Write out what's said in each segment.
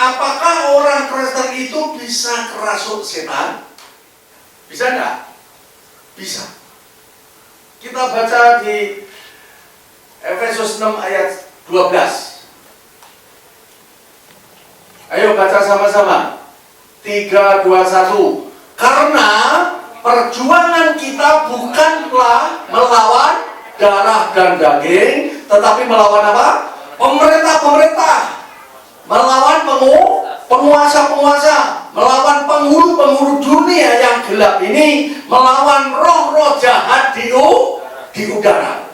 apakah orang Kristen itu bisa kerasuk setan? Bisa enggak? Bisa. Kita baca di Efesus 6 ayat 12. Ayo baca sama-sama. 3, 2, 1. Karena perjuangan kita bukanlah melawan darah dan daging, tetapi melawan apa? Pemerintah-pemerintah, melawan penguasa-penguasa, melawan penghulu-penghulu dunia yang gelap ini, melawan roh-roh jahat di udara.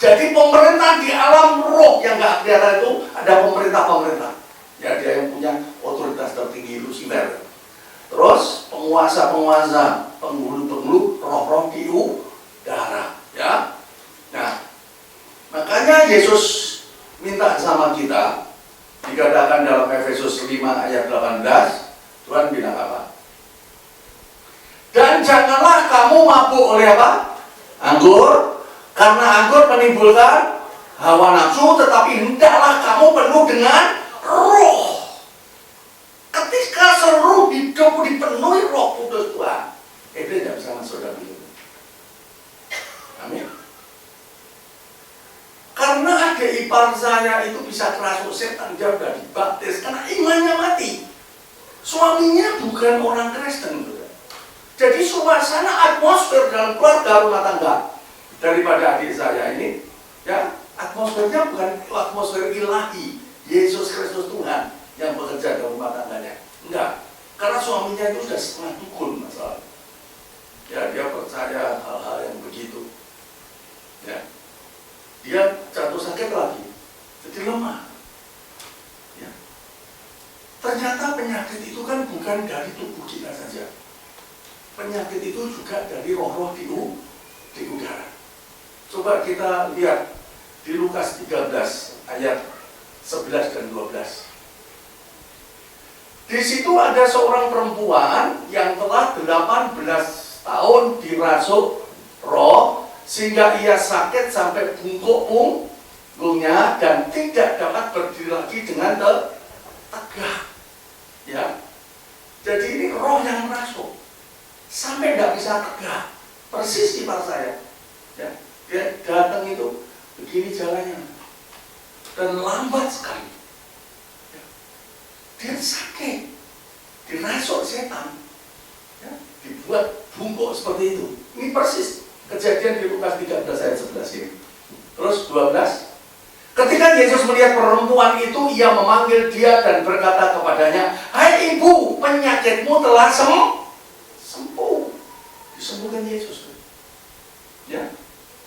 Jadi pemerintah di alam roh yang gak kelihatan itu ada pemerintah-pemerintah. Ya, dia yang punya otoritas tertinggi Lucifer. Terus penguasa-penguasa, penghulu-penghulu roh-roh di udara. Ya. Nah, makanya Yesus minta sama kita, dikatakan dalam Efesus 5 ayat 18, Tuhan bilang apa? Dan janganlah kamu mabuk oleh apa? Anggur, karena anggur menimbulkan hawa nafsu, tetapi hendaklah kamu penuh dengan roh. Ketika seluruh hidupmu dipenuhi Roh Kudus Tuhan, itu tidak bisa masuk dalam hidup. Amin. Karena adik ipar saya itu bisa kerasuk setan, dia sudah dibaptis karena imannya mati. Suaminya bukan orang Kristen. Jadi suasana atmosfer dalam keluarga rumah tangga daripada adik saya ini, ya, atmosfernya bukan atmosfer ilahi, Yesus Kristus Tuhan yang bekerja dalam rumah tangganya. Enggak, karena suaminya itu sudah setengah dukun masalah. Ya, dia percaya hal-hal yang begitu. Ya. Dia jatuh sakit lagi, jadi lemah. Ya. Ternyata penyakit itu kan bukan dari tubuh kita saja. Penyakit itu juga dari roh-roh di udara. Coba kita lihat di Lukas 13 ayat 11 dan 12. Di situ ada seorang perempuan yang telah 18 tahun dirasuk roh, sehingga ia sakit sampai bungkuk punggungnya dan tidak dapat berdiri lagi dengan tegak. Ya, jadi ini roh yang merasuk sampai tidak bisa tegak. Persis ipar saya. Ya, dia datang itu begini jalannya dan lambat sekali. Ya, dia sakit, dirasuk setan. Ya, dibuat bungkuk seperti itu. Ini persis kejadian di Lukas 13 ayat 11 ini. Terus 12. Ketika Yesus melihat perempuan itu, ia memanggil dia dan berkata kepadanya, "Hai ibu, penyakitmu telah sembuh." Disembuhkan Yesus. Ya.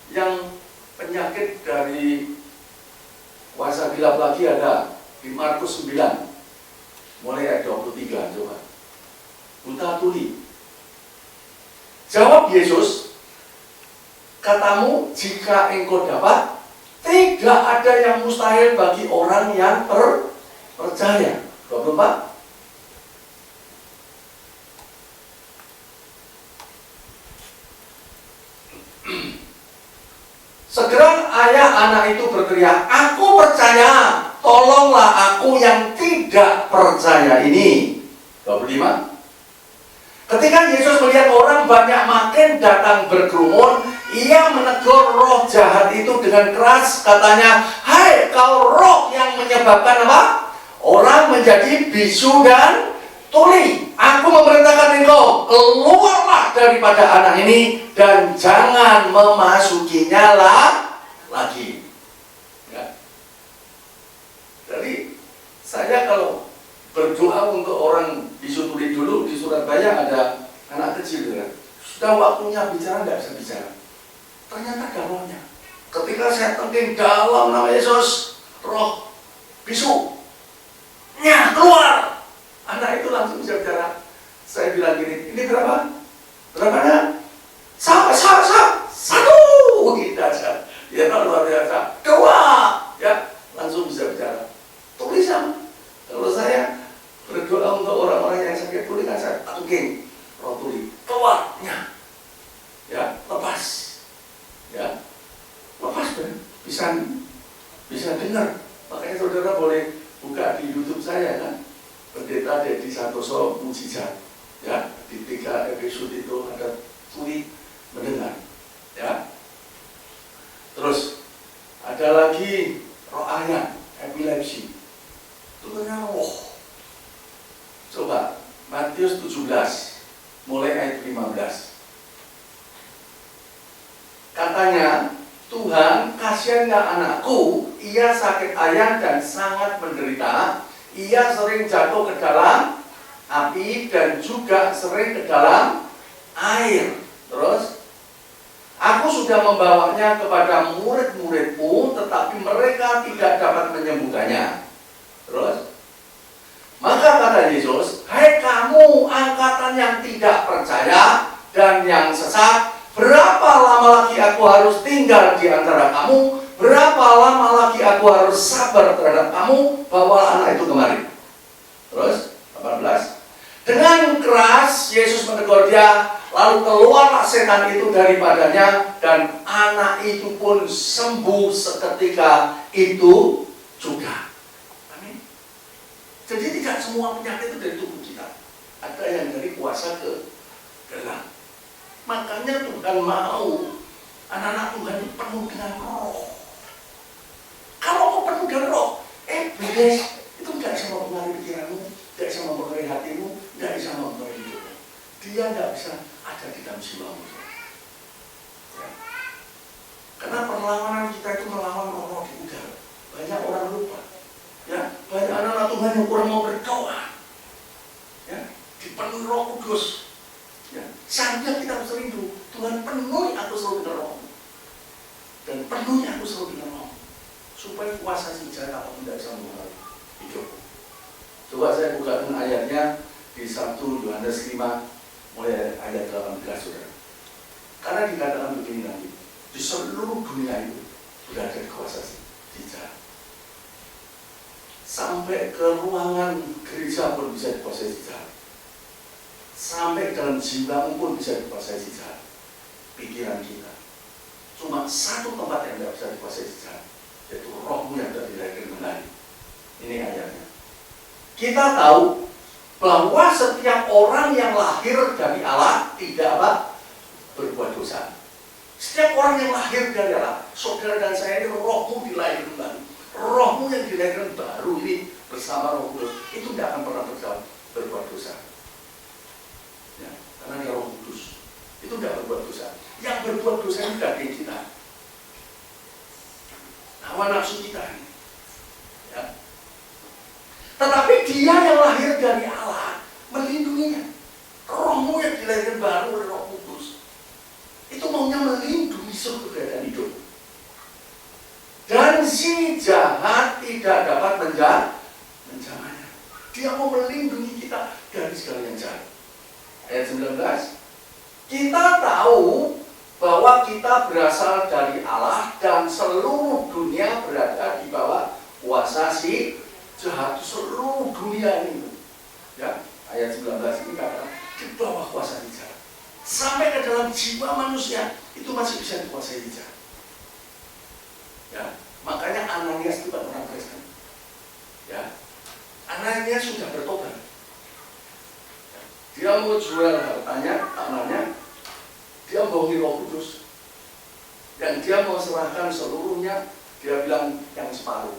Yang penyakit dari kuasa gelap lagi ada di Markus 9 mulai ayat 23. Coba. Buta tuli. Jawab Yesus, "Katamu, jika engkau dapat, tidak ada yang mustahil bagi orang yang percaya." 24. Segera ayah anak itu berteriak, "Aku percaya, tolonglah aku yang tidak percaya ini." 25. Ketika Yesus melihat orang banyak makin datang berkerumun, ia menegur roh jahat itu dengan keras, katanya, "Hai kau roh yang menyebabkan apa? Orang menjadi bisu dan tuli. Aku memerintahkan engkau, keluarlah daripada anak ini dan jangan memasukinya lagi." Ya. Jadi saya kalau berdoa untuk orang bisu tuli dulu di Surabaya ada anak kecil ya. Sudah waktunya bicara tidak bisa bicara. Ternyata ada rohnya. Ketika saya tengking dalam nama Yesus, roh bisu, nya keluar. Anak itu langsung bisa bicara. Saya bilang gini, "Ini berapa? Berapa? Satu." Gitu aja. Ya luar biasa. 2. Ya langsung bisa bicara. Tulisan. Kalau saya berdoa untuk orang-orang yang sakit tuli kan saya tengking roh tuli, keluarnya. Ya lepas. Ya lepas kan? Bisa dengar. Makanya saudara boleh buka di YouTube saya kan. kita ada di Santoso mujizat, ya, di 3 episode itu ada tuli mendengar, ya. Terus ada lagi roh ayan, epilepsi, itu kan roh. Coba Matius 17 mulai ayat 15. Katanya, Tuhan, kasihanlah anakku, ia sakit ayan dan sangat menderita. Ia sering jatuh ke dalam api dan juga sering ke dalam air. Terus, aku sudah membawanya kepada murid-muridmu, tetapi mereka tidak dapat menyembuhkannya. Terus, maka kata Yesus, hai kamu angkatan yang tidak percaya dan yang sesat, berapa lama lagi aku harus tinggal di antara kamu? Berapa lama lagi aku harus sabar terhadap kamu? Bawa anak itu kemari. Terus 18. Dengan keras Yesus menegur dia, lalu keluarlah setan itu daripadanya, dan anak itu pun sembuh seketika itu juga. Amin. Jadi tidak semua penyakit itu dari tubuh kita. Ada yang dari kuasa kegelang. Makanya Tuhan mau anak-anak Tuhan itu penuh dengan roh. Kalau kau penuh dengan roh, iblis itu tidak bisa mempengaruhi pikiranmu, tidak bisa mempengaruhi hatimu, tidak bisa mempengaruhi hidupmu. Dia tidak bisa ada di dalam jiwamu. Ya. Karena perlawanan kita itu melawan roh di udara. Banyak orang lupa. Ya, banyak anak-anak Tuhan yang kurang mau berdoa. Ya, dipenuhi Roh Kudus. Ya, saatnya kita harus rindu, Tuhan penuhi aku selalu dengan roh, dan penuhi aku selalu dengan roh, supaya kuasa si jahat apapun tidak bisa mempengaruhi hidupku. Coba saya bukakan ayatnya di 1 Yohanes 5 mulai ayat 18, saudara. Karena dikatakan begini nanti, di seluruh dunia itu sudah ada kuasa si jahat. Sampai ke ruangan gereja pun bisa dikuasai si jahat. Sampai dalam jiwamu pun bisa dikuasai si jahat. Pikiran kita. Cuma satu tempat yang tidak bisa dikuasai si jahat, yaitu rohmu yang tidak dilahirkan kembali. Ini ayatnya. Kita tahu bahwa setiap orang yang lahir dari Allah tidak berbuat dosa. Setiap orang yang lahir dari Allah, saudara dan saya ini rohmu dilahirkan kembali. Rohmu yang dilahirkan baru ini bersama Roh Kudus itu tidak akan pernah berbuat dosa. Ya, karena dia Roh Kudus itu tidak berbuat dosa. Yang berbuat dosa itu daging kita, hawa nafsu kita ini. Ya. Tetapi dia yang lahir dari Allah melindunginya. Rohmu yang dilahirkan baru oleh Roh Kudus itu maunya melindungi seluruh keadaan hidup. Dan si jahat tidak dapat menjamahnya. Dia mau melindungi kita dari segala yang jahat. Ayat 19, kita tahu bahwa kita berasal dari Allah dan seluruh dunia berada di bawah kuasa si jahat. Seluruh dunia ini, ya, ayat 19 ini kata di bawah kuasa si jahat. Sampai ke dalam jiwa manusia itu masih bisa dikuasai si jahat. Ya, makanya Ananias itu orang Kristen. Ya, Ananias sudah bertobat. Dia mau jual hartanya, tanahnya, dia membohongi Roh Kudus, dan dia mau serahkan seluruhnya. Dia bilang yang separuh.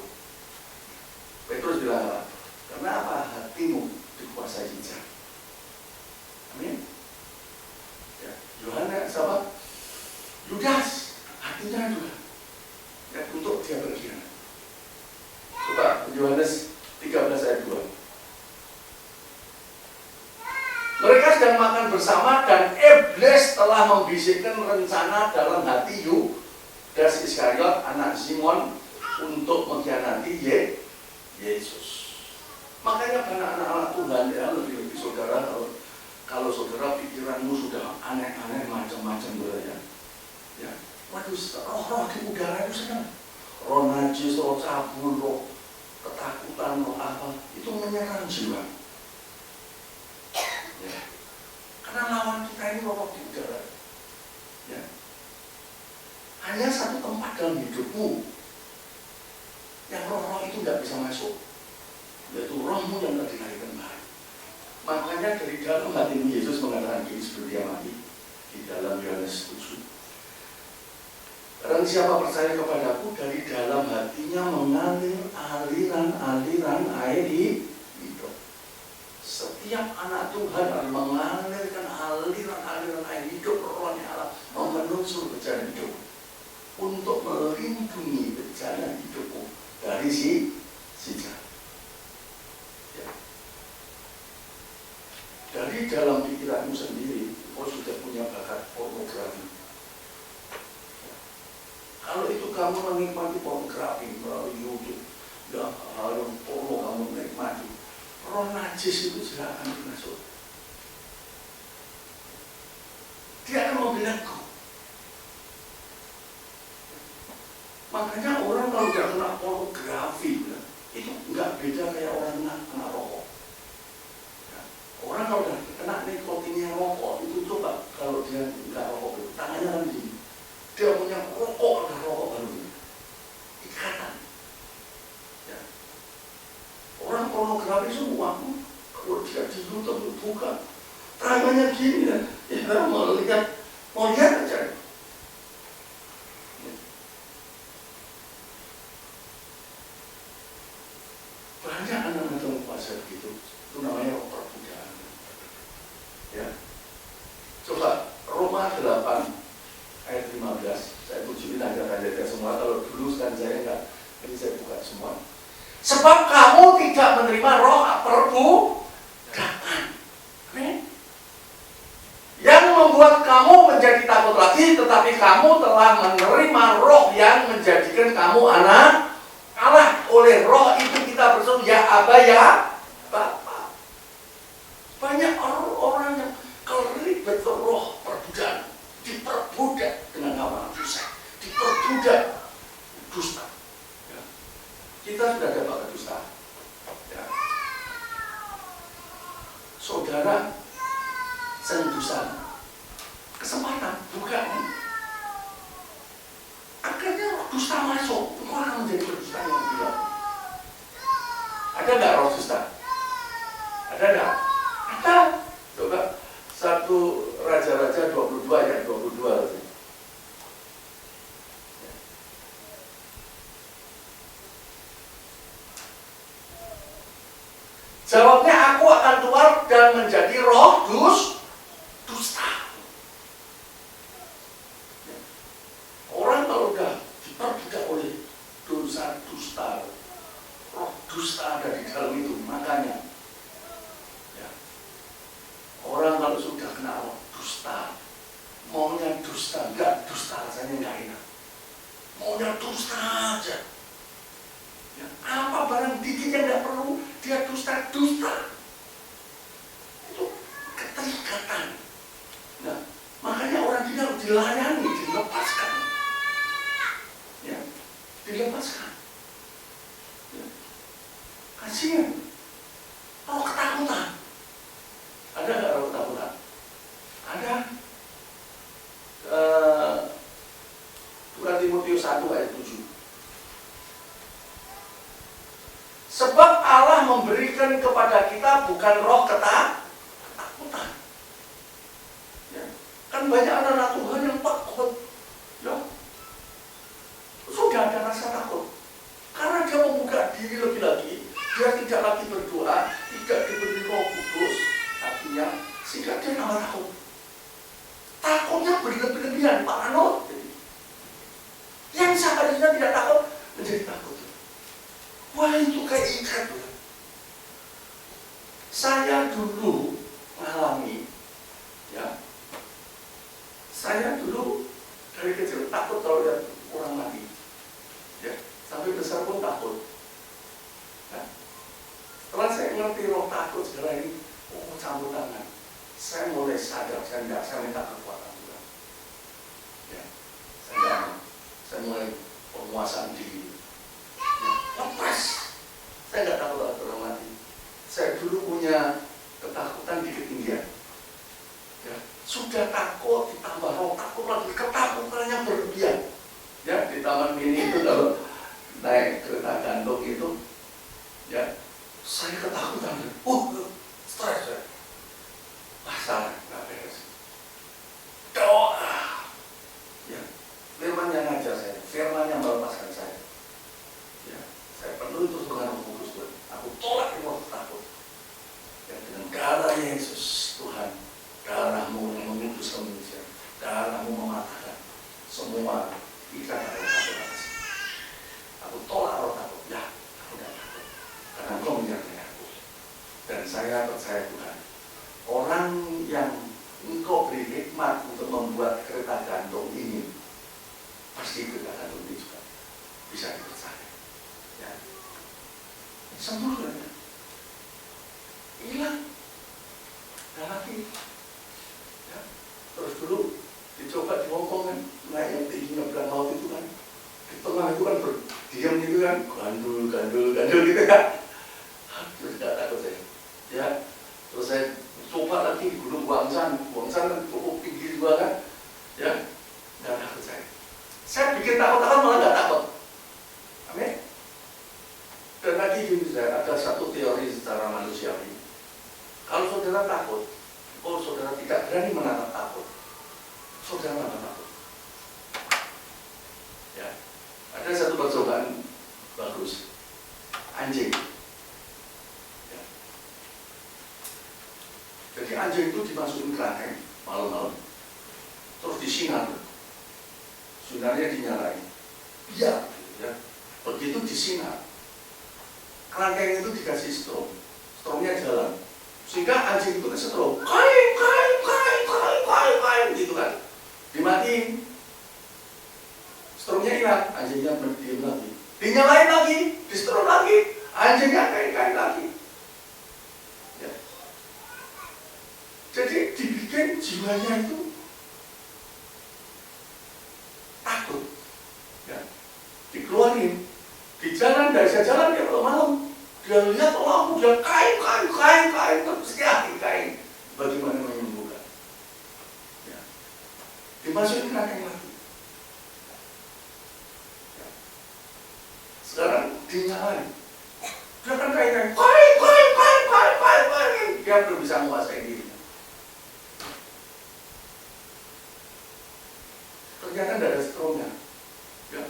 Petrus bilang, kenapa hatimu dikuasai si jahat? Amin. Ya, Yohanes apa? Yudas, hatinya juga. Ya, untuk dia berkhianat. Coba Yohanes 13 ayat 2. Mereka sedang makan bersama dan iblis telah membisikkan rencana dalam hati Yudas Iskariot anak Simon untuk mengkhianati Yesus. Makanya banyak anak-anak Tuhan ya, lebih saudara, kalau saudara pikiranmu sudah aneh-aneh macam-macam ya. Ya. Waduh, roh-roh di udara itu senang. Roh najis, roh cabul, roh ketakutan, roh apa, itu menyerang jiwa. Ya. Karena lawan kita ini roh di udara. Ya. Hanya satu tempat dalam hidupmu yang roh-roh itu tidak bisa masuk, yaitu rohmu yang tidak dilahirkan baru. Makanya dari dalam hati Yesus mengatakan ini sebelum dia mati di dalam Yohanes 7. Barang siapa percaya kepadaku, dari dalam hatinya mengalir aliran-aliran air hidup. Setiap anak Tuhan harus mengalirkan aliran-aliran air hidup rohnya Allah, memenuhi seluruh bejana hidup untuk melindungi bejana hidupmu dari si jahat. Ya. Dari dalam pikiranmu sendiri, kau sudah punya bakat pornografi. Kalau itu kamu menikmati pornografi melalui YouTube, ya harus porno kamu menikmati, roh najis itu tidak akan masuk. Dia akan membelenggu. Makanya orang kalau tidak kena pornografi, ya, itu nggak beda kayak orang kena rokok. Ya, orang kalau sudah kena nikotinnya rokok, itu coba kalau dia nggak rokok, tangannya kan begini. Dia punya rokok, ada rokok baru ikatan. Ya. Orang pornografi semua, kalau dia di YouTube buka tangannya gini kan, ya mau lihat aja. Ya. Banyak anak-anak dalam pasar gitu, itu namanya perbudakan. Ya. Coba Roma 8 ayat 15, saya tujuin aja semua. Kalau dulu kan saya enggak, ini saya buka semua. Sebab kamu tidak menerima roh perbudakan, yang membuat kamu menjadi takut lagi, tetapi kamu telah menerima roh yang menjadikan kamu anak Allah. Oleh roh itu kita berseru, ya Aba, ya Bapa. Banyak orang yang kelibet roh perbudakan, diperbudak dengan hawa nafsu, diperbudak dusta. Ya. Kita sudah ada bakat dusta. Ya. Saudara sering dusta, kesempatan bukan. Akhirnya dusta masuk, itu akan menjadi berdusta yang gila. Ada nggak roh dusta? Ada nggak? Ada. Coba 1 Raja-Raja 22 ayat 22. Jawabnya, aku akan keluar dan menjadi roh dusta. Orang kalau udah diperbudak oleh dosa dusta, roh dusta ada di dalam itu. Makanya ya, orang kalau sudah kena roh dusta, maunya dusta, enggak dusta rasanya enggak enak, maunya dusta aja. Ya, apa barang dikit yang enggak perlu dia dusta. Itu keterikatan. Nah, makanya orang tidak harus dilayani, dilepaskan. Ya, dilepaskan. Ya. Kasihan. Roh ketakutan. Ada nggak roh ketakutan? Ada. 2 Timotius 1 ayat 7. Sebab Allah memberikan kepada kita bukan roh ketakutan. Ya. Kan banyak anak Tuhan yang takut. Ya. Sudah ada rasa takut. Karena dia membuka diri lebih lagi. Dia tidak lagi berdoa, tidak diberi Roh Kudus. Artinya, sehingga dia tambah takut. Takutnya berlebihan, parano. Yang seharusnya tidak takut, menjadi takut. Wah, itu kayak ikat. Saya dulu mengalami, ya. Saya dulu dari kecil takut kalau lihat orang mati, ya. Sampai besar pun takut. Nah, setelah saya ngerti roh takut segala ini, campur tangan. Saya mulai sadar, saya minta kekuatan Tuhan. Ya, saya mulai penguasaan diri. Lepas, saya nggak takut orang mati. Saya dulu punya ketakutan di ketinggian. Ya, sudah takut ditambah roh takut lagi, ketakutannya berlebihan. Ya, di Taman Mini itu kalau naik kereta gantung itu, ya, saya ketakutan. Stres ya. Dan saya percaya Tuhan, orang yang Engkau beri hikmat untuk membuat kereta gantung ini, pasti kereta gantung ini juga bisa dipercaya. Ya. Sembuh kan? Hilang. Dan lagi. Ya. Terus dulu dicoba di Hongkong kan, naik yang tinggi nyebrang laut itu kan, di tengah itu kan berdiam gitu kan, gandul gitu kan. Terus tidak takut saya. Ya. Terus saya coba lagi di Gunung Guangsan kan cukup tinggi juga kan, ya, nggak takut saya. Saya bikin takut-takut malah nggak takut. Amin. Dan lagi gini saya, ada satu teori secara manusiawi. Kalau saudara takut, kalau saudara tidak berani menatap takut, saudara akan takut. Ya, ada satu percobaan bagus, anjing. Jadi anjing itu dimasukin kerangkeng malam-malam, terus disinar, sinarnya dinyalain, ya, begitu disinar, kerangkeng itu dikasih stromnya jalan, sehingga anjing itu kesetrum, kain, gitu kan, dimatiin, stromnya hilang, anjingnya diam lagi, dinyalain lagi, di strom lagi, anjingnya kain lagi. Jadi dibikin jiwanya itu takut, ya. Dikeluarin di jalan, dari jalan dia malam, dia lihat lampu, dia kain, terus kain. Bagaimana menyembuhkan? Ya. Dimasukin kerangkeng lagi. Ya. Sekarang dinyalain, dia kan kain, dia belum bisa menguasai diri. Ternyata tidak ada stromnya, ya.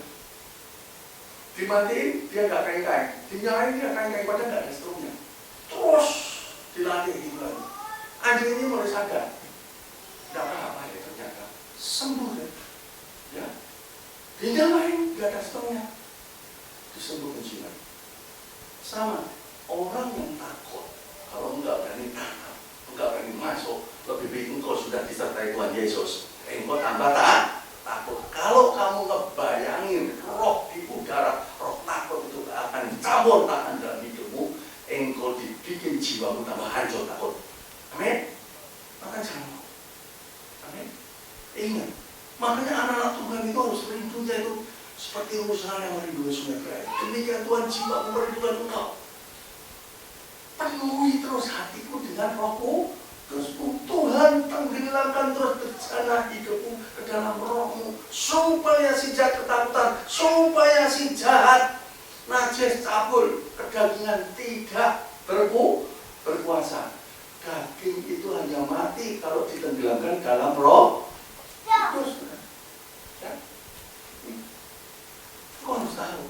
Dimatiin dia nggak kain, dinyalain dia kain, padahal nggak ada stromnya. Terus dilatih gitu lagi. Anjing ini mulai sadar, tidak apa-apa ya ternyata sembuh deh, ya. Dinyalain nggak ada stromnya, disembuhkan jiwa. Sama orang yang takut, kalau nggak berani tangkap, nggak berani masuk, lebih baik engkau sudah disertai Tuhan Yesus, engkau tambah takut. Kalau kamu ngebayangin roh di udara, roh takut itu akan campur tangan dalam hidupmu, engkau dibikin jiwamu tambah hancur takut. Amin. Maka jangan. Amin. Ingat, makanya anak-anak Tuhan itu harus rindunya itu seperti usaha yang merindukan sungai Kerai. Demikian Tuhan jiwamu merindukan engkau. Penuhi terus hatiku dengan rohmu. Terus Tuhan tenggelamkan terus bejana hidupmu ke dalam rohmu, supaya si jahat ketakutan, supaya si jahat najis cabul kedagingan tidak berkuasa. Daging itu hanya mati kalau ditenggelamkan dalam roh. Terus, ya, kau harus tahu.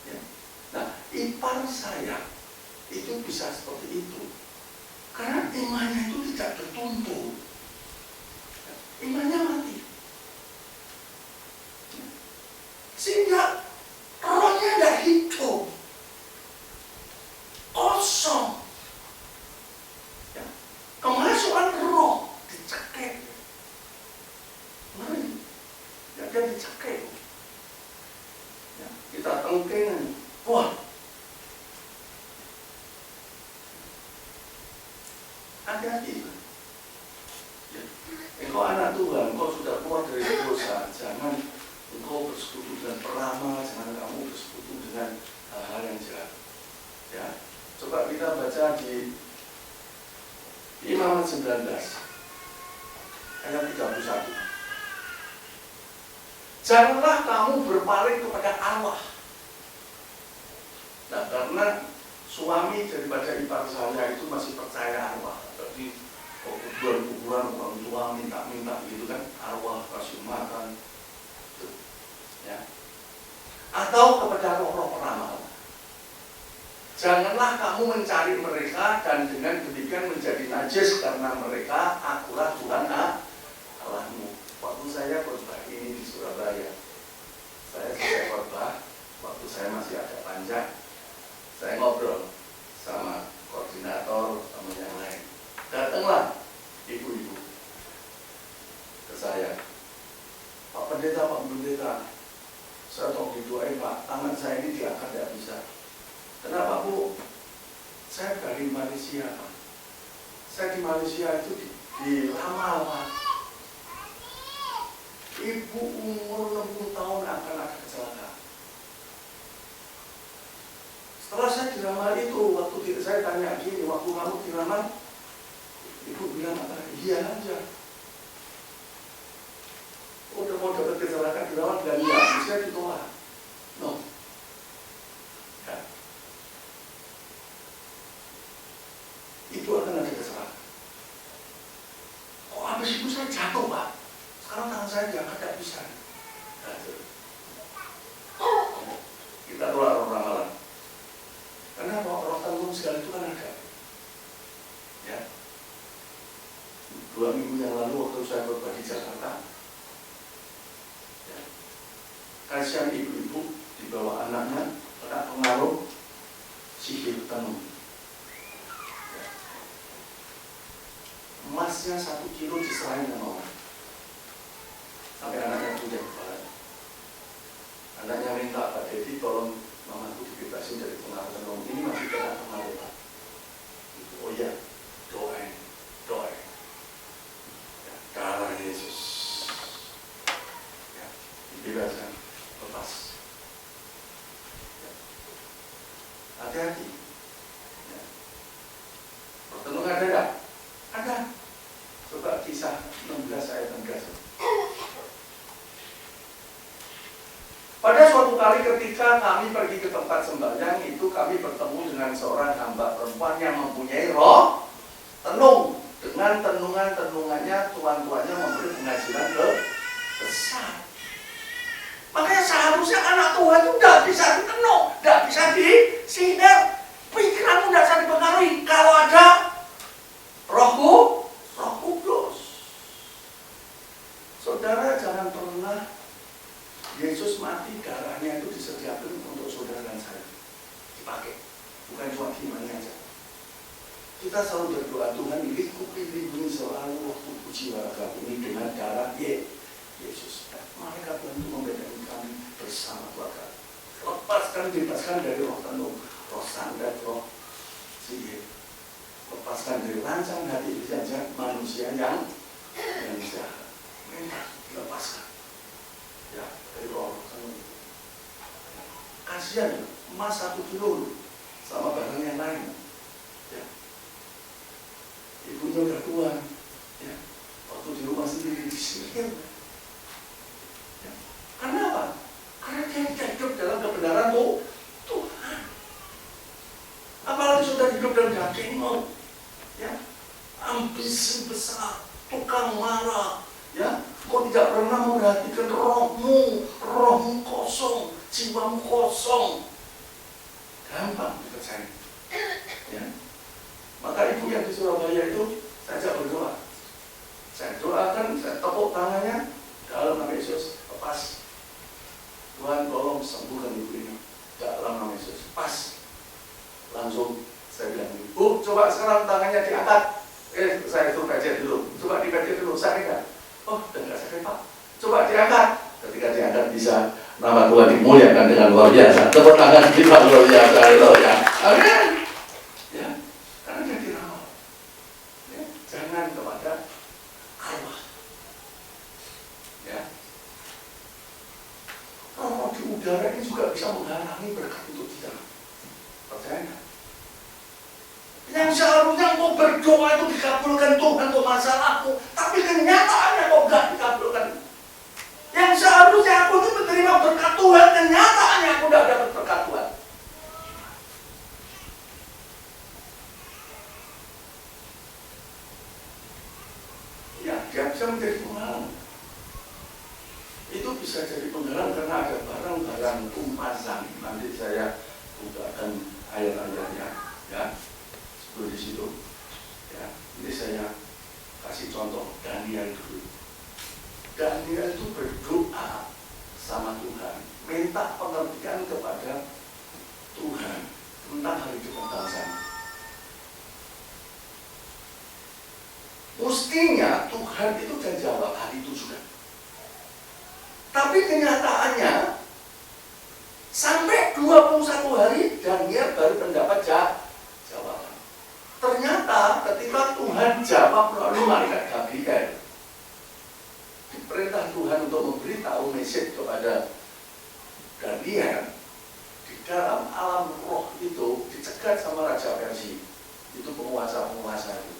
Ya. Nah, ipar saya itu bisa seperti itu. Karena imannya itu tidak bertumbuh, imannya mati, sehingga rohnya tidak hidup, kosong. Ya. Kemasukan roh dicekik, ngeri, ya, dia dicekik. Ya. Kita tengking, wah. Hati-hati. Ya. Engkau anak Tuhan, engkau sudah keluar dari dosa. Jangan engkau bersekutu dengan peramal, jangan kamu bersekutu dengan hal-hal yang jahat. Ya. Coba kita baca di Imamat 19 ayat 31. Janganlah kamu berpaling kepada Allah. Nah, karena suami daripada ipar saya itu masih percaya Allah. Jadi kuburan-kuburan orang tua minta gitu kan, arwah kasih makan, gitu. Ya. Atau kepada roh-roh peramal. Janganlah kamu mencari mereka dan dengan demikian menjadi najis karena mereka akulah Tuhan Allahmu. Waktu saya khotbah ini di Surabaya, saya selesai khotbah, waktu saya masih agak panjang, saya ngobrol sama dari Malaysia, Pak. Saya di Malaysia itu di Ramal, Pak. Ibu umur 60 tahun akan ada kecelakaan. Setelah saya di Ramal itu, waktu saya tanya gini, waktu kamu di Ramal, ibu bilang apa? Iya aja. Udah mau dapat kecelakaan di Ramal, dan iya, bisa ditolak. No. Ya. Ibu akan ada kecelakaan. Oh, habis itu saya jatuh, Pak. Sekarang tangan saya diangkat, tidak bisa. Kita tolak orang ramalan. Karena roh tanggung segala itu kan ada. Ya. 2 minggu yang lalu waktu saya khotbah di Jakarta, ya, kasihan ibu-ibu dibawa anaknya kena pengaruh sihir tenung. Ya. Emasnya 1 kilo diserahin sama orang. Sampai anaknya punya kepala. Anaknya minta, Pak Dedi, tolong mamaku dibebasin dari pengaruh tenung. Ini masih kena pengaruh, Pak. Oh iya, doain. Ya, darah Yesus. Ya, dibebaskan, lepas. Ya. Hati-hati. Ya. Pertenung ada enggak? Ada. Coba Kisah 16 ayat 16. Pada suatu kali ketika kami pergi ke tempat sembahyang itu, kami bertemu dengan seorang hamba perempuan yang mempunyai roh tenung. Dengan tenungannya tuan-tuannya memberi penghasilan besar. Makanya seharusnya anak Tuhan itu tidak bisa ditenung, tidak bisa disihir. Pikiranmu tidak bisa dipengaruhi kalau ada Roh Kudus. Saudara, jangan pernah Yesus mati, darahnya itu disediakan untuk saudara dan saya dipakai, bukan cuma gimana aja. Kita selalu berdoa, Tuhan lindungi selalu waktu jiwa kami dengan darah Yesus. Malaikat Tuhan itu membedakan kami bersama keluarga. Lepaskan, bebaskan dari roh tenung, roh sandat, roh sihir. Lepaskan dari rancang hati saja manusia yang jahat. Minta lepaskan. Ya, dari roh tenung. Kasihan, emas 1 kilo sama barang yang lain. Ya. Ibunya udah tua, ya. Waktu di rumah sendiri disihir. Ya. Karena apa? Karena dia hidup dalam kebenaran Tuhan. Apalagi sudah hidup dalam dagingmu, ya. Ambisi besar, tukang marah, ya. Kau tidak pernah memperhatikan rohmu kosong, jiwamu kosong. Gampang dipercaya. Ya. Maka ibu yang di Surabaya itu saya ajak berdoa. Saya doakan, saya tepuk tangannya dalam nama Yesus, lepas. Tuhan tolong sembuhkan ibu ini dalam nama Yesus. Pas. Langsung saya bilang, Bu, coba sekarang tangannya diangkat. Saya suruh kajian dulu. Coba dikajian dulu, sakit enggak? Oh, udah enggak sakit, Pak. Coba diangkat. Ketika diangkat bisa nama Tuhan dimuliakan dengan luar biasa. Tepuk tangan kita luar biasa. Ya. Amin. Ya. Karena dia diramal. Ya. Jangan kepada arwah. Ya. Roh di udara ini juga bisa menghalangi berkat untuk kita. Percaya nggak? Yang seharusnya kau berdoa itu dikabulkan Tuhan untuk masalahku, tapi kenyataannya kau nggak dikabulkan. Yang seharusnya aku itu menerima berkat Tuhan, kenyataannya aku nggak dapat berkat Tuhan. Ya, dia bisa menjadi penghalang. Itu bisa jadi penghalang karena ada barang-barang tumpasan. Nanti saya bukakan ayat-ayatnya, ya. Di situ, ya. Ini saya kasih contoh Daniel dulu. Daniel itu berdoa sama Tuhan, minta pengertian kepada Tuhan tentang hari kebangsasan. Mestinya Tuhan itu sudah jawab hari itu juga. Tapi kenyataannya sampai 21 hari Daniel baru mendapat jawaban. Kenapa? Ketika Tuhan jawab melalui malaikat Gabriel, diperintah Tuhan untuk memberitahu message kepada Daniel, di dalam alam roh itu dicegat sama Raja Persia. Itu penguasa-penguasa itu.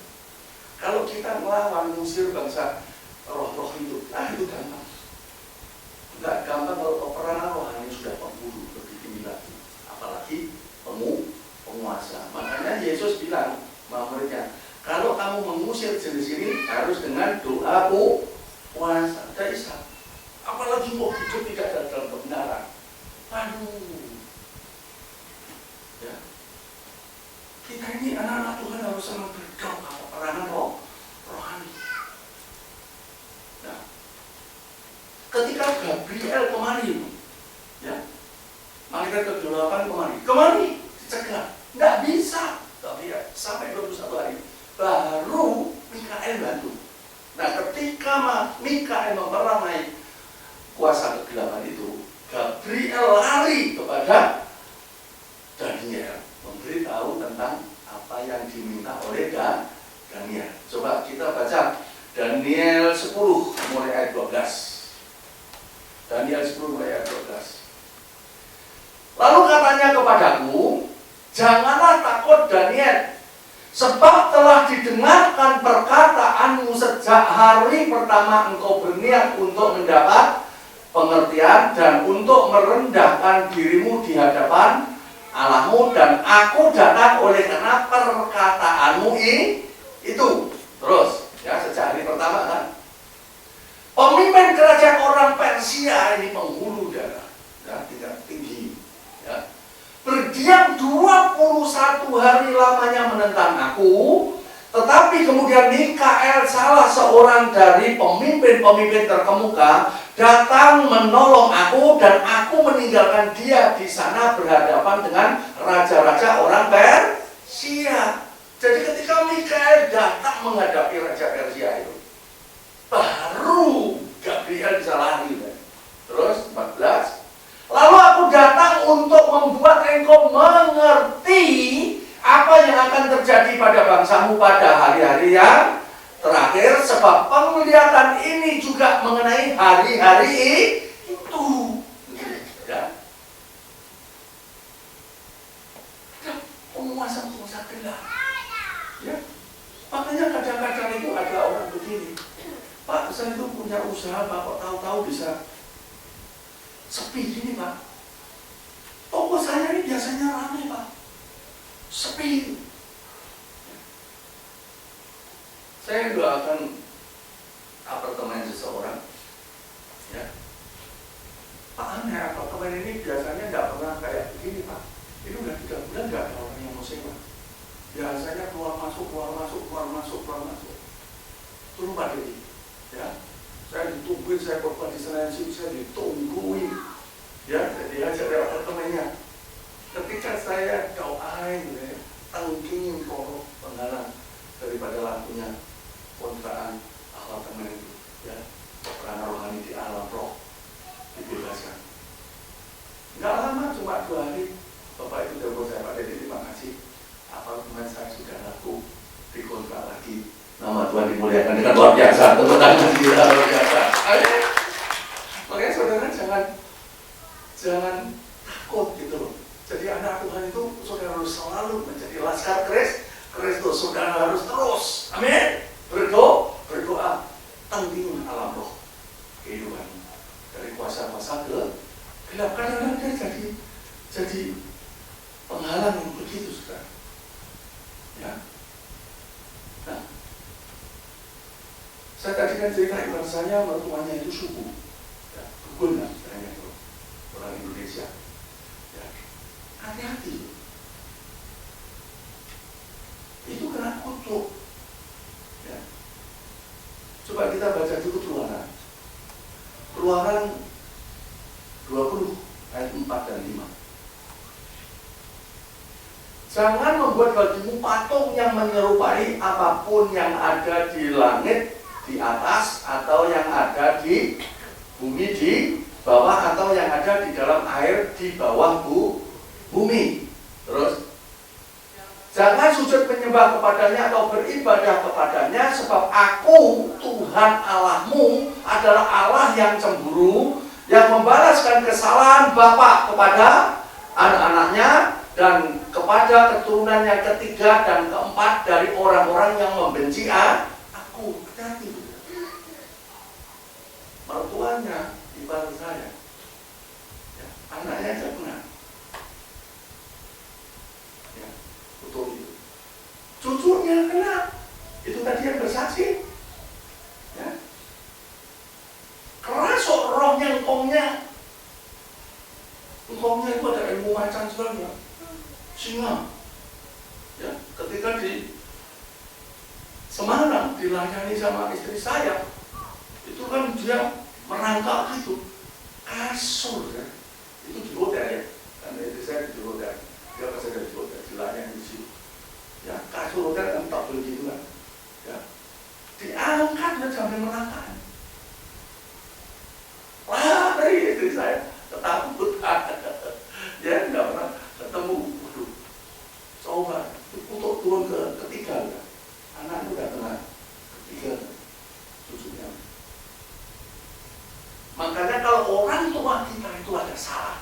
Kalau kita melawan ngusir bangsa roh-roh itu gampang. Enggak gampang kalau peperangan rohani sudah pemburu lebih tinggi lagi. Apalagi penguasa. Makanya Yesus bilang sama muridnya, kalau kamu mengusir jenis ini harus dengan doa puasa. Tidak bisa. Apalagi mau hidup tidak ada dalam kebenaran. Aduh. Ya. Kita ini anak-anak Tuhan harus sangat berdoa peperangan rohani. Nah, ketika Gabriel kemari, ya, malaikat ke-8 kemari, dicegah, nggak bisa, Gabriel sampai 21 hari, baru Mikael bantu. Nah, ketika Mikael memerangi kuasa kegelapan itu, Gabriel lari kepada Daniel, memberitahu tentang apa yang diminta oleh Daniel. Coba kita baca Daniel 10 mulai ayat 12. Daniel 10 mulai ayat 12. Lalu katanya kepadaku, janganlah takut Daniel, sebab telah didengarkan perkataanmu sejak hari pertama engkau berniat untuk mendapat pengertian dan untuk merendahkan dirimu di hadapan Allahmu, dan aku datang oleh karena perkataanmu itu. Terus, ya, sejak hari pertama kan. Pemimpin kerajaan orang Persia ini penghulu darah, ya, tingkat tinggi, ya, berdiam 21 hari lamanya menentang aku. Tetapi kemudian Mikael, salah seorang dari pemimpin-pemimpin terkemuka, datang menolong aku dan aku meninggalkan dia di sana berhadapan dengan raja-raja orang Persia. Jadi ketika Mikael datang menghadapi Raja Persia itu, baru Gabriel bisa lari. Terus 14. Lalu aku datang untuk membuat engkau mengerti apa yang akan terjadi pada bangsamu pada hari-hari yang terakhir, sebab penglihatan ini juga mengenai hari-hari itu. Ya. Penguasa-penguasa gelap. Ya. Makanya kadang-kadang itu ada orang begini, Pak, saya itu punya usaha, Pak, kok tahu-tahu bisa sepi gini, Pak. Toko saya ini biasanya ramai, Pak. Sepi. Saya doakan apartemen seseorang, ya. Pak, aneh, apartemen ini biasanya nggak pernah kayak begini, Pak. Ini udah 3 bulan nggak ada orang yang mau sewa. Biasanya keluar masuk. Turun Pak Dedi, ya. Saya ditungguin, saya berbuat di Senayan, saya ditungguin, ya. Jadi aja dari apartemennya. Ketika saya doain, ya, tangkingin korup penghalang daripada lampunya kontrakan apartemen itu, ya, peperangan rohani di alam roh dibebaskan. Nggak lama, cuma 2 hari, Bapak itu telepon saya, Pak Dedi, terima kasih, apartemen saya sudah laku, dikontrak lagi. Nama Tuhan dimuliakan dengan luar biasa, tepuk tangan kita luar biasa. Makanya saudara jangan takut gitu loh. Jadi anak Tuhan itu saudara harus selalu menjadi laskar Kristus. Saudara harus terus, amin, berdoa, tanggung alam roh kehidupan dari kuasa-kuasa gelap. Kadang-kadang dia jadi penghalang yang begitu, saudara. Ya. Nah, saya tadi kan cerita ibu saya, mertuanya itu suku, ya, dukun lah, istilahnya itu, orang Indonesia. Ya. Hati-hati. Itu kena kutuk. Ya. Coba kita baca dulu Keluaran 20 ayat 4 dan 5. Jangan membuat bagimu patung yang menyerupai apapun yang ada di langit di atas, atau yang ada di bumi di bawah, atau yang ada di dalam air di bawah bumi. Terus, Jangan sujud menyembah kepadanya atau beribadah kepadanya, sebab aku, Tuhan Allahmu, adalah Allah yang cemburu, yang membalaskan kesalahan bapak kepada anak-anaknya dan kepada keturunan yang ketiga dan keempat dari orang-orang yang membenci aku. Hati-hati. Mertuanya ibarat saya, ya, anaknya aja kena. Ya, betul itu. Cucunya kena. Itu tadi yang bersaksi. Ya. Kerasuk rohnya engkongnya. Engkongnya itu ada ilmu macan sebenarnya. Singa. Ya, ketika di Semarang dilayani sama istri saya, itu kan dia merangkak gitu, kasur ya, itu di hotel ya, karena istri saya di hotel, dia pas ada di hotel, dilayani di situ, ya kasur hotel kan tak boleh gitu kan, ya diangkat dan sampai merangkak, lari istri saya, ketakutan, ya nggak pernah ketemu, waduh, coba untuk turun ke ketiga ya. Anak itu udah kena ketiga cucunya. Makanya kalau orang tua kita itu ada salah,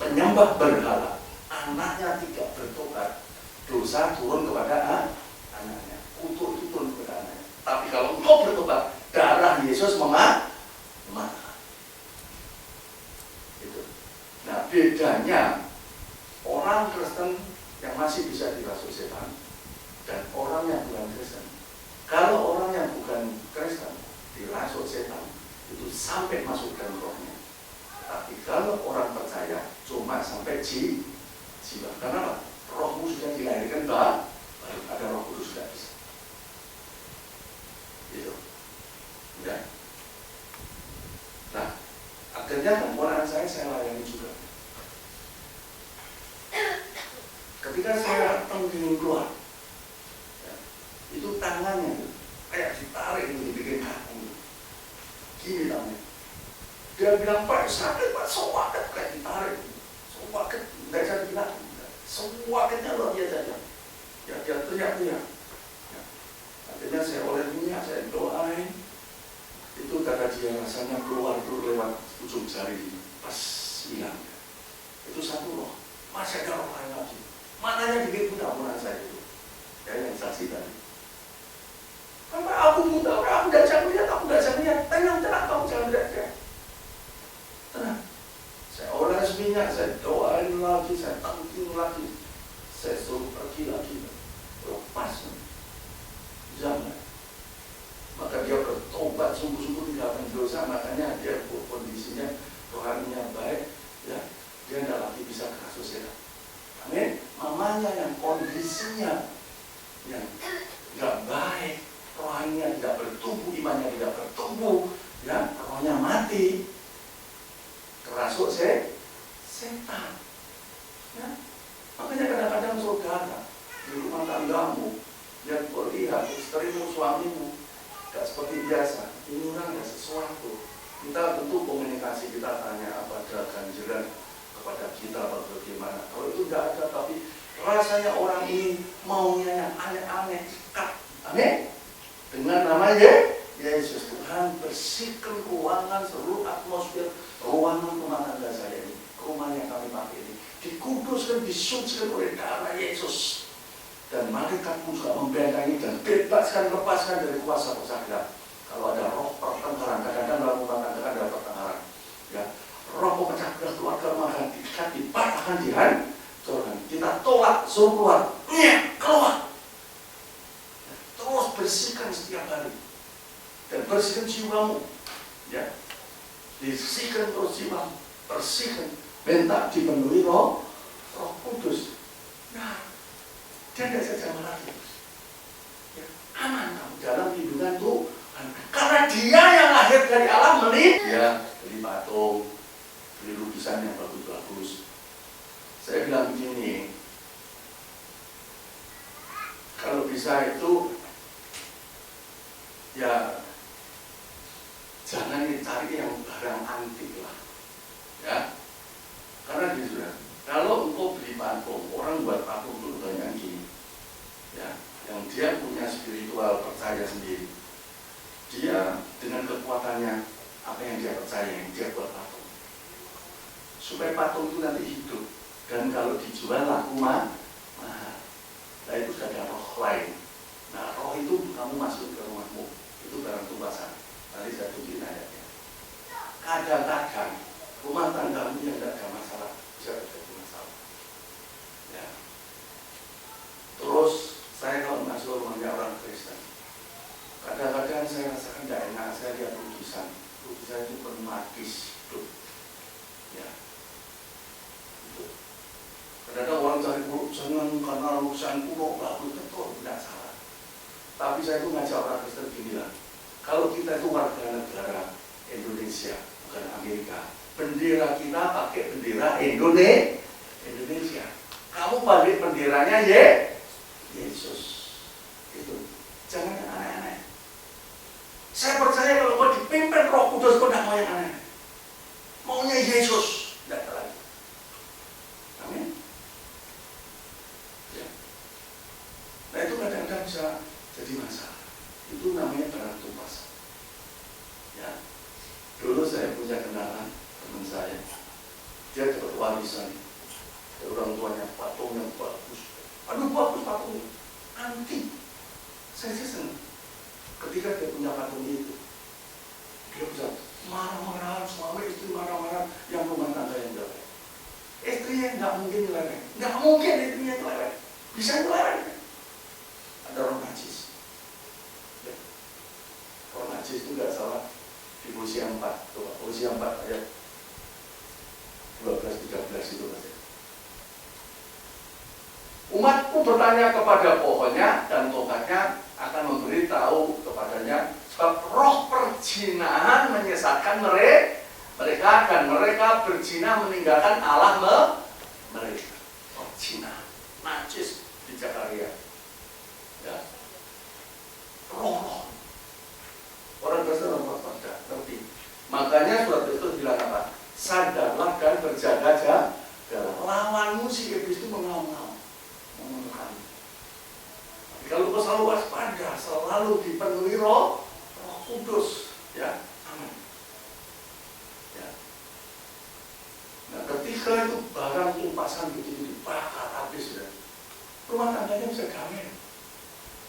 penyembah berhala, anaknya tidak bertobat, dosa turun kepada anaknya, kutuk itu turun kepada anaknya. Tapi kalau engkau bertobat, darah Yesus memaafkan. Itu. Nah bedanya orang Kristen yang masih bisa dirasuki setan dan orang yang bukan Kristen. Kalau orang yang bukan Kristen dirasuk setan, itu sampai masuk dalam rohnya. Tapi kalau orang percaya cuma sampai jiwa. Karena rohmu sudah dilahirkan baru ada Roh Kudus sudah bisa. Gitu. Ya. Nah, akhirnya keponakan saya layani juga. Ketika saya pengen keluar, itu tangannya kayak ditarik itu dibikin kaku gini namanya. Dia bilang, Pak sakit Pak, sowaket kayak ditarik, sowaket nggak bisa dibilang, sowaketnya luar biasa aja. Ya dia teriak-teriak. Ya. Akhirnya saya oleh minyak, saya doain. Itu kata dia rasanya keluar tuh lewat ujung jari pas hilang. Itu satu roh. Masih ada roh lain lagi. Mananya dikit pun amunan saya itu. Ya yang saksi tadi. Sampai aku buta, aku tidak bisa melihat, tenang, kamu jangan lihat. Tenang. Saya oles minyak, saya doain lagi, saya tangking lagi, saya suruh pergi lagi, lepas. Jangan. Maka dia bertobat sungguh-sungguh tinggalkan dosa, makanya dia kondisinya rohaninya baik, ya dia tidak lagi bisa kasus setan. Amin. Mamanya yang kondisinya yang tidak baik, rohaninya tidak bertumbuh, imannya tidak bertumbuh, ya, rohnya mati, kerasuk setan. Ya. Makanya kadang-kadang saudara di rumah tanggamu yang lihat istrimu, suamimu tidak seperti biasa, ini orang ada sesuatu. Kita tentu komunikasi, kita tanya apa ada ganjaran kepada kita atau bagaimana. Kalau itu tidak ada, tapi rasanya orang ini maunya yang aneh-aneh, amin. Dengan nama Yesus, Tuhan bersihkan ruangan, seluruh atmosfer ruangan rumah tangga saya ini, rumah yang kami pakai ini, dikuduskan, disucikan oleh darah Yesus. Dan malaikatmu juga membentengi dan bebaskan, lepaskan dari kuasa gelap. Kalau ada roh pertengkaran, kadang-kadang dalam rumah tangga ada pertengkaran, ya, roh pemecah belah keluarga rumah tangga dipatahkan, dihancurkan. Kita tolak, suruh keluar, keluar. Terus bersihkan setiap hari dan bersihkan jiwamu, ya, bersihkan terus jiwamu, bersihkan, minta dipenuhi roh Kudus. Nah, dia tidak sejam lagi, ya, aman kamu dalam lindungan Tuhan, karena dia yang lahir dari Allah dia beli patung, beli lukisan yang bagus-bagus. Saya bilang begini, kalau bisa itu ya jangan dicari yang barang antik lah, ya, karena gitu ya. Kalau engkau beli patung, orang buat patung itu banyak gini, ya, yang dia punya spiritual percaya sendiri. Dia dengan kekuatannya apa yang dia percaya, dia buat patung supaya patung itu nanti hidup, dan kalau dijual laku mahal. Nah itu sudah ada roh lain. Nah roh itu kamu masuk ke rumahmu, itu barang tumpasan. Tadi saya tunjukin ayatnya. Kadang-kadang rumah tanggamu yang tidak ada masalah bisa terjadi masalah. Ya. Terus saya kalau masuk rumahnya orang Kristen, kadang-kadang saya rasakan tidak enak. Saya lihat lukisan itu penuh magis hidup. Ya. Kadang-kadang orang cari jangan karena lukisan kuno bagus, betul, tidak salah. Tapi saya itu ngajak orang Kristen gini lah. Kalau kita itu warga negara Indonesia, bukan Amerika, bendera kita pakai bendera Indonesia. Kamu balik benderanya Yesus. Itu jangan yang aneh-aneh. Saya percaya kalau kau dipimpin Roh Kudus, kau tidak mau yang aneh. Maunya Yesus, tidak ada lagi. Amin. Ya. Nah itu kadang-kadang bisa jadi masalah. Itu namanya barang tumpasan. Ya. Dulu saya punya kenalan teman saya. Dia dapat warisan. Orang tuanya patung yang bagus. Aduh bagus patungnya. Antik. Saya sih senang. Ketika dia punya patung itu, dia bisa marah-marah, suami istri marah-marah, yang rumah tangga yang jelek. Istrinya nggak mungkin nyeleweng. Nggak mungkin istrinya nyeleweng. Bisa nyeleweng. Ada orang najis. Orang najis itu nggak salah di Hosea 4, Hosea 4 ayat 12-13 itu saja. Umatku bertanya kepada pohonnya dan tongkatnya akan memberitahu kepadanya, sebab roh perzinahan menyesatkan mereka dan mereka berzina meninggalkan Allah mereka. Perzinahan, najis di Zakaria. Ya. Roh. Orang Kristen orang pada ngerti. Makanya surat itu bilang apa? Sadarlah dan berjaga-jaga. Lawanmu si iblis itu mengaum-ngaum, menekan. Kalau kau selalu waspada, selalu dipenuhi Roh Kudus, ya, amin. Ya. Nah, ketika itu barang tumpasan begitu dibakar habis, ya, rumah tangganya bisa damai,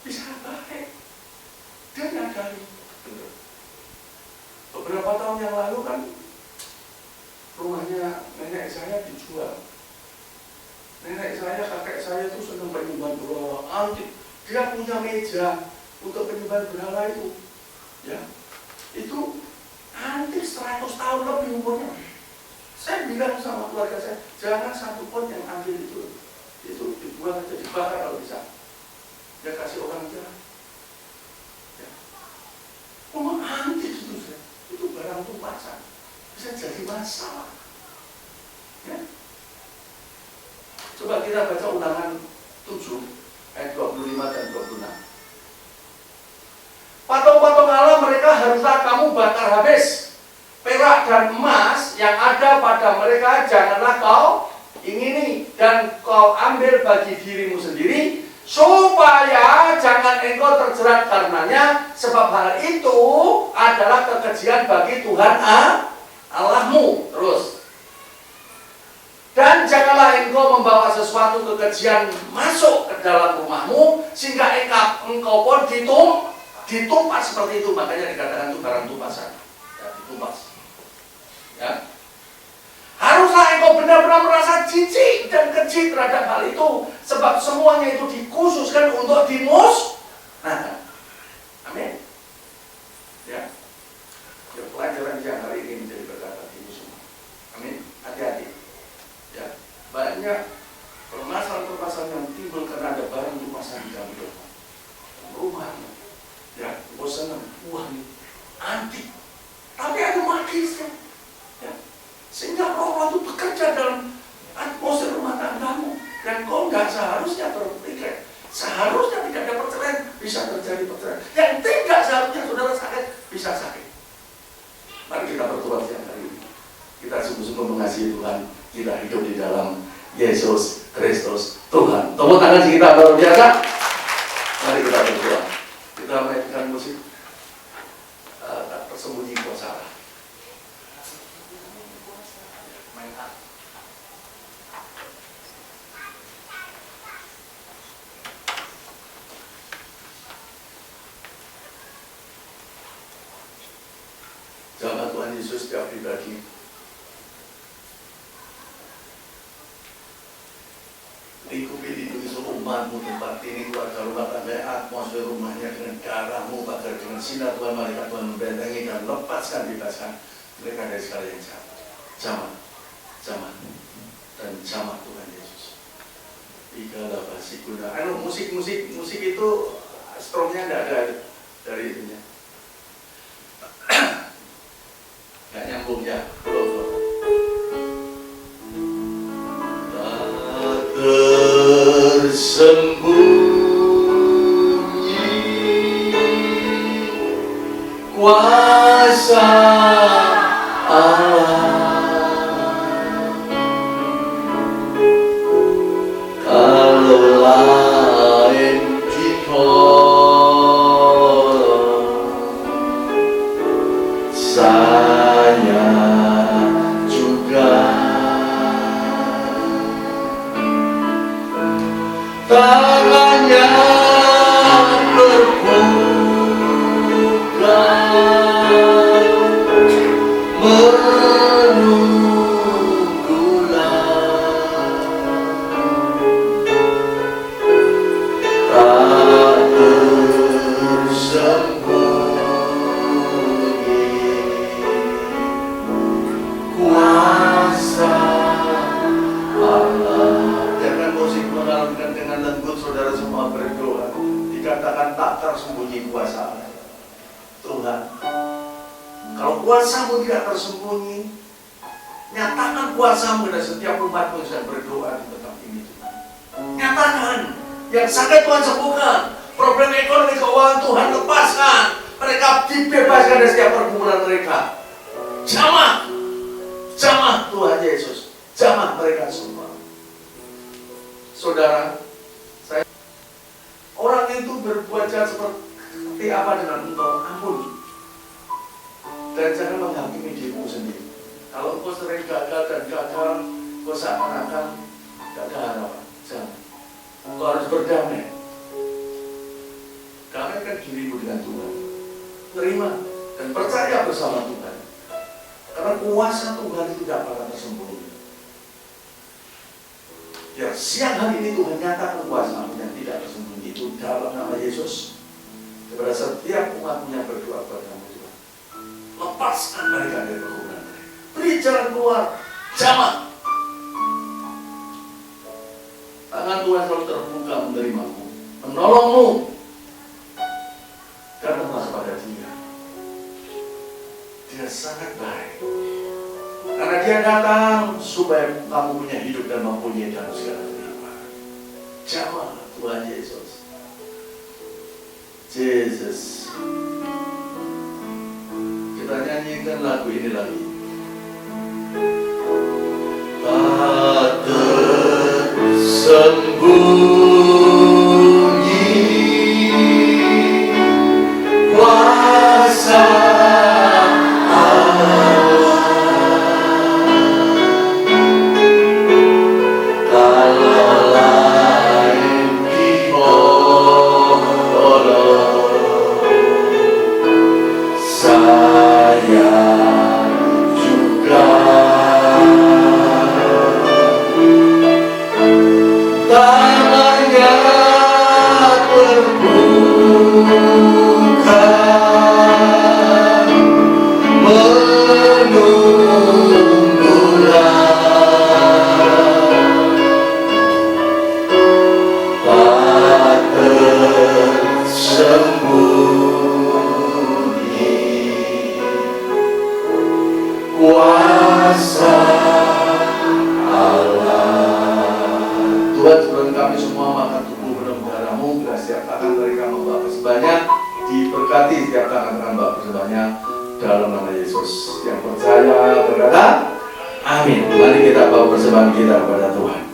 bisa baik. Dia nyadari. Beberapa tahun yang lalu kan rumahnya nenek saya dijual. Nenek saya, kakek saya itu senang penyembahan berhala antik. Dia punya meja untuk penyembahan berhala itu. Ya, itu antik 100 tahun lebih umurnya. Saya bilang sama keluarga saya, jangan satu pun yang ambil itu dibuang aja, dibakar kalau bisa. Dia kasih orang jalan. Rumah antik itu barang tumpasan, bisa jadi masalah. Ya. Coba kita baca Ulangan 7 ayat 25 dan 26. Patung-patung Allah mereka haruslah kamu bakar habis. Perak dan emas yang ada pada mereka janganlah kau ingini, dan kau ambil bagi dirimu sendiri, supaya jangan engkau terjerat karenanya, sebab hal itu adalah kekejian bagi Tuhan Allahmu. Terus, dan janganlah engkau membawa sesuatu kekejian masuk ke dalam rumahmu, sehingga engkau pun ditumpas seperti itu. Makanya dikatakan itu barang tumpasan, ya, ditumpas. Ya. Haruslah engkau benar-benar merasa jijik dan keji terhadap hal itu, sebab semuanya itu dikhususkan untuk dimusnahkan. Amin. Ya. Ya, pelajaran yang hari ini menjadi berkat bagi semua. Amin. Hati-hati. Ya. Banyak permasalahan-permasalahan yang timbul karena ada barang tumpasan di dalam rumah. Ya, bosan, wah ini antik. Tapi ada magisnya. Ya. Sehingga roh itu bekerja dalam atmosfer rumah tanggamu, dan kau nggak seharusnya berpikir, seharusnya tidak ada perceraian, bisa terjadi perceraian. Yang tidak seharusnya saudara sakit, bisa sakit. Mari kita berdoa siang hari ini. Kita sungguh-sungguh mengasihi Tuhan. Kita hidup di dalam Yesus Kristus Tuhan. Tepuk tangan kita luar biasa. kita berdoa. Kita mainkan musik tersembunyi kuasa Allah. Jamah Tuhan Yesus setiap pribadi. Lingkupi seluruh umatmu, tempat ini, keluarga rumah tangga, atmosfer rumahnya dengan darahmu, Bapak, dengan sinar Tuhan, malaikat Tuhan membentengi dan bebaskan mereka dari segala yang jahat. Zaman dan jamah Tuhan Yesus. Ikalah pasti guna. Musik itu strongnya tidak ada dari itunya. Nggak nyambung ya. Tersembunyi kuasa Allah, kalau lain ditolong, saya juga tangannya terbuka menunggulah, tak tersembunyi kuasa Allah. Jangan musik mengalunkan dengan lembut, saudara semua berdoa. Dikatakan tak tersembunyi kuasa Allah. Tuhan, kalau kuasamu tidak tersembunyi, nyatakan kuasamu pada setiap umatmu yang sedang berdoa di tempat ini, Tuhan. Nyatakan, yang sakit Tuhan sembuhkan, problem ekonomi keuangan Tuhan lepaskan, mereka dibebaskan dari setiap pergumulan mereka. Jamah Tuhan Yesus, jamah mereka semua. Saudara, orang itu berbuat jahat seperti apa dengan engkau, ampuni. Dan jangan menghakimi dirimu sendiri. Kalau engkau sering gagal, engkau seakan-akan tidak ada harapan. Jangan. Engkau harus berdamai. Damaikan dirimu dengan Tuhan. Terima dan percaya bersama Tuhan. Karena kuasa Tuhan itu tidak pernah tersembunyi. Ya, siang hari ini Tuhan nyatakan kuasa-Mu yang tidak tersembunyi itu dalam nama Yesus kepada setiap umat-Mu yang berdoa kepada-Mu, Tuhan. Lepaskan mereka dari pergumulan mereka. Beri jalan keluar, jamah. Tangan Tuhan selalu terbuka menerimamu, menolongmu. Datanglah kepada Dia. Dia sangat baik. Karena Dia datang supaya kamu punya hidup dan mempunyai dalam segala kehidupan. Jamah Tuhan Yesus. Jesus. Kita nyanyikan lagu ini lagi. Tak tersembunyi kuasa kuasa Allah. Tuhan, sebelum kami semua makan tubuh penuh darah-Mu, setiap tangan mereka membawa persembahannya, diberkati setiap tangan membawa persembahannya dalam nama Yesus. Yang percaya berkata, amin. Mari kita bawa persembahan kita kepada Tuhan.